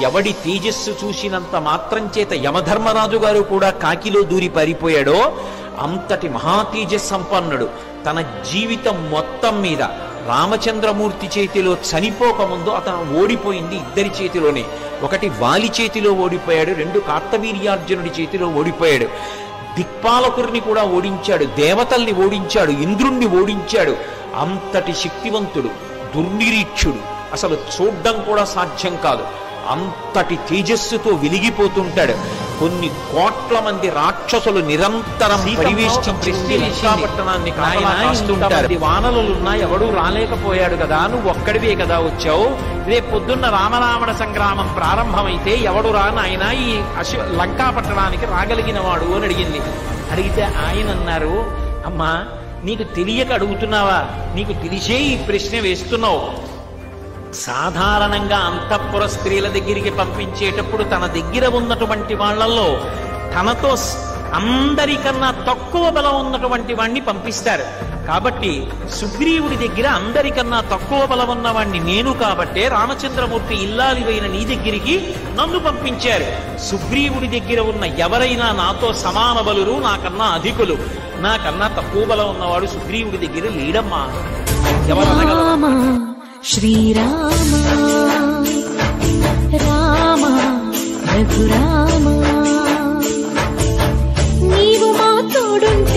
ఎవడి తేజస్సు చూసినంత మాత్రం చేత యమధర్మరాజు గారు కూడా కాకిలో దూరి పారిపోయాడో అంతటి మహా తేజస్సంపన్నుడు. తన జీవితం మొత్తం మీద రామచంద్రమూర్తి చేతిలో చనిపోకముందు అతను ఓడిపోయింది ఇద్దరి చేతిలోనే. ఒకటి వాలి చేతిలో ఓడిపోయాడు, రెండు కార్తవీర్యార్జునుడి చేతిలో ఓడిపోయాడు. దిక్పాలకుర్ని కూడా ఓడించాడు, దేవతల్ని ఓడించాడు, ఇంద్రుణ్ణి ఓడించాడు. అంతటి శక్తివంతుడు, దుర్నిరీక్షుడు, అసలు చూడ్డం కూడా సాధ్యం కాదు. అంతటి తేజస్సుతో వెలిగిపోతుంటాడు. కొన్ని కోట్ల మంది రాక్షసులు నిరంతరం పరివేష్టించి పట్టణాన్ని కాస్తుంటారు. వానలున్నా ఎవడూ రాలేకపోయాడు కదా, నువ్వు ఒక్కడివే కదా వచ్చావు. రేపు పొద్దున్న రామరావణ సంగ్రామం ప్రారంభమైతే ఎవడు రా నాయన ఈ లంకా పట్టణానికి రాగలిగిన వాడు అని అడిగింది. అడిగితే ఆయన అన్నారు, అమ్మా నీకు తెలియక అడుగుతున్నావా? నీకు తెలిసే ఈ ప్రశ్న వేస్తున్నావు. సాధారణంగా అంతఃపుర స్త్రీల దగ్గరికి పంపించేటప్పుడు తన దగ్గర ఉన్నటువంటి వాళ్లలో తనతో అందరికన్నా తక్కువ బలం ఉన్నటువంటి వాణ్ణి పంపిస్తారు. కాబట్టి సుగ్రీవుడి దగ్గర అందరికన్నా తక్కువ బలం ఉన్నవాణ్ణి నేను కాబట్టే రామచంద్రమూర్తి ఇల్లాలివైన నీ దగ్గరికి నన్ను పంపించారు. సుగ్రీవుడి దగ్గర ఉన్న ఎవరైనా నాతో సమాన బలురు, నాకన్నా అధికులు. నాకన్నా తక్కువ బలం ఉన్నవాడు సుగ్రీవుడి దగ్గర లేడమ్మా. ఎవరనగలరు? శ్రీరామ రామ రఘురామ నీవు మా తోడుంటే